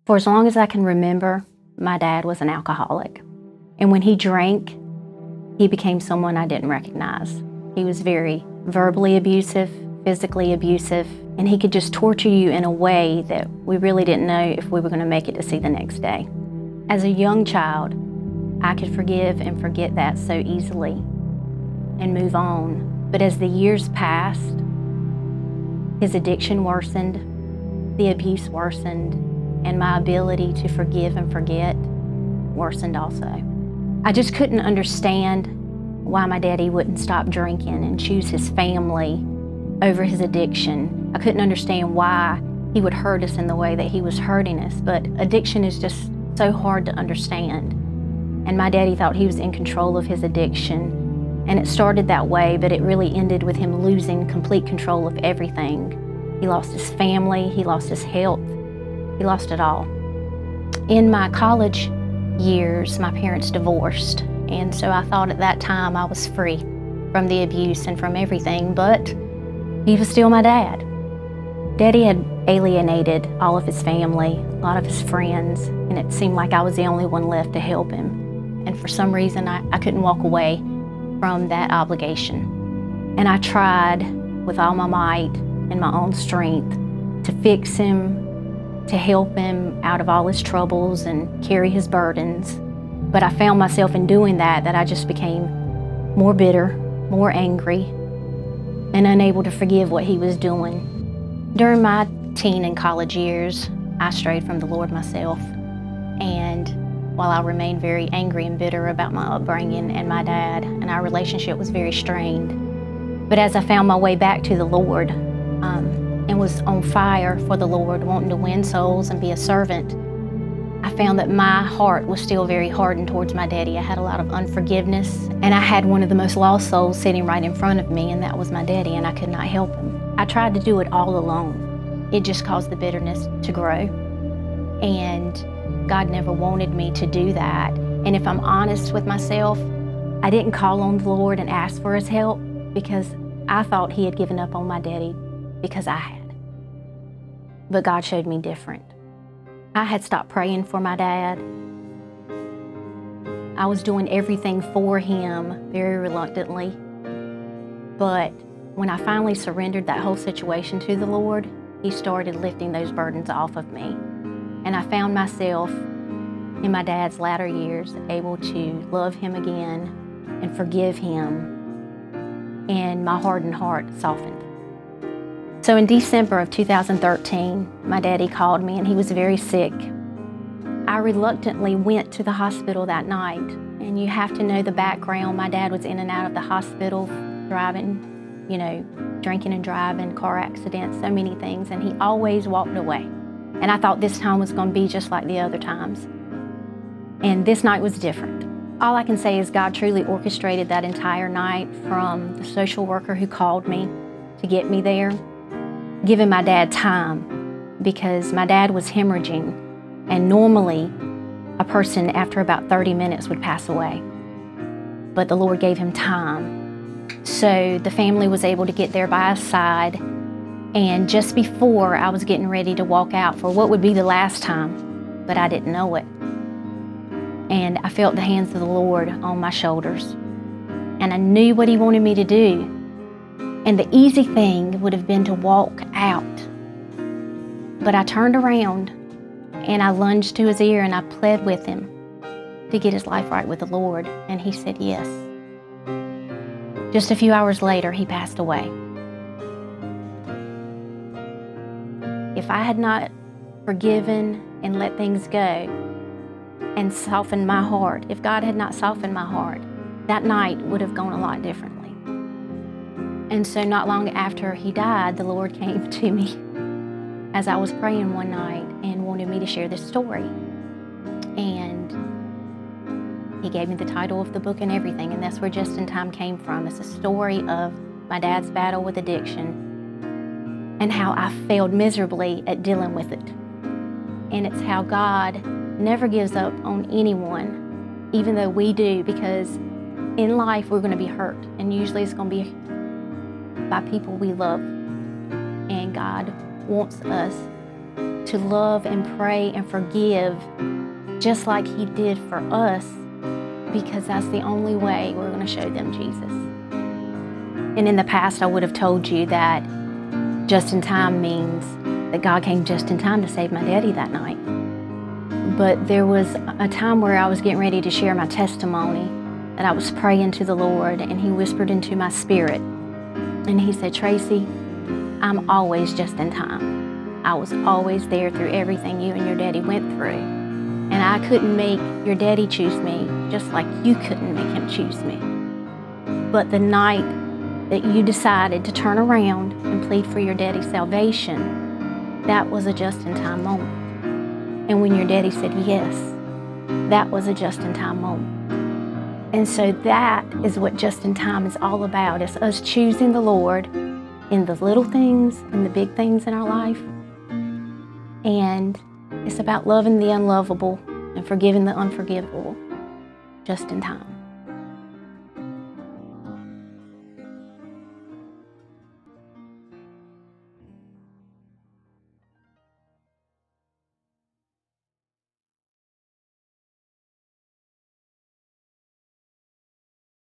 For as long as I can remember, my dad was an alcoholic. And when he drank, he became someone I didn't recognize. He was very verbally abusive, physically abusive, and he could just torture you in a way that we really didn't know if we were going to make it to see the next day. As a young child, I could forgive and forget that so easily and move on. But as the years passed, his addiction worsened, the abuse worsened, and my ability to forgive and forget worsened also. I just couldn't understand why my daddy wouldn't stop drinking and choose his family over his addiction. I couldn't understand why he would hurt us in the way that he was hurting us, but addiction is just so hard to understand. And my daddy thought he was in control of his addiction, and it started that way, but it really ended with him losing complete control of everything. He lost his family, he lost his health, he lost it all. In my college years, my parents divorced, and so I thought at that time I was free from the abuse and from everything, but he was still my dad. Daddy had alienated all of his family, a lot of his friends, and it seemed like I was the only one left to help him. And for some reason, I couldn't walk away from that obligation. And I tried with all my might and my own strength to fix him, to help him out of all his troubles and carry his burdens. But I found myself in doing that I just became more bitter, more angry, and unable to forgive what he was doing. During my teen and college years, I strayed from the Lord myself. And while I remained very angry and bitter about my upbringing and my dad, and our relationship was very strained. But as I found my way back to the Lord, and was on fire for the Lord, wanting to win souls and be a servant, I found that my heart was still very hardened towards my daddy. I had a lot of unforgiveness, and I had one of the most lost souls sitting right in front of me, and that was my daddy, and I could not help him. I tried to do it all alone. It just caused the bitterness to grow, and God never wanted me to do that. And if I'm honest with myself, I didn't call on the Lord and ask for his help because I thought he had given up on my daddy because I had. But God showed me different. I had stopped praying for my dad. I was doing everything for him very reluctantly. But when I finally surrendered that whole situation to the Lord, he started lifting those burdens off of me. And I found myself in my dad's latter years able to love him again and forgive him, and my hardened heart softened. So in December of 2013, my daddy called me and he was very sick. I reluctantly went to the hospital that night, and you have to know the background. My dad was in and out of the hospital, driving, drinking and driving, car accidents, so many things, and he always walked away. And I thought this time was going to be just like the other times. And this night was different. All I can say is God truly orchestrated that entire night, from the social worker who called me to get me there, giving my dad time, because my dad was hemorrhaging, and normally a person after about 30 minutes would pass away. But the Lord gave him time. So the family was able to get there by his side, and just before I was getting ready to walk out for what would be the last time, but I didn't know it. And I felt the hands of the Lord on my shoulders, and I knew what he wanted me to do. And the easy thing would have been to walk out. But I turned around and I lunged to his ear and I pled with him to get his life right with the Lord, and he said yes. Just a few hours later, he passed away. If I had not forgiven and let things go and softened my heart, if God had not softened my heart, that night would have gone a lot differently. And so not long after he died, the Lord came to me as I was praying one night and wanted me to share this story. And he gave me the title of the book and everything, and that's where Just in Time came from. It's a story of my dad's battle with addiction and how I failed miserably at dealing with it. And it's how God never gives up on anyone, even though we do, because in life we're going to be hurt, and usually it's going to be by people we love. And God wants us to love and pray and forgive just like He did for us, because that's the only way we're going to show them Jesus. And in the past, I would have told you that just in time means that God came just in time to save my daddy that night. But there was a time where I was getting ready to share my testimony, that I was praying to the Lord, and He whispered into my spirit, and He said, "Tracy, I'm always just in time. I was always there through everything you and your daddy went through. And I couldn't make your daddy choose me, just like you couldn't make him choose me. But the night that you decided to turn around and plead for your daddy's salvation, that was a just-in-time moment. And when your daddy said yes, that was a just-in-time moment. And so that is what just-in-time is all about. It's us choosing the Lord in the little things and the big things in our life. And it's about loving the unlovable and forgiving the unforgivable just in time.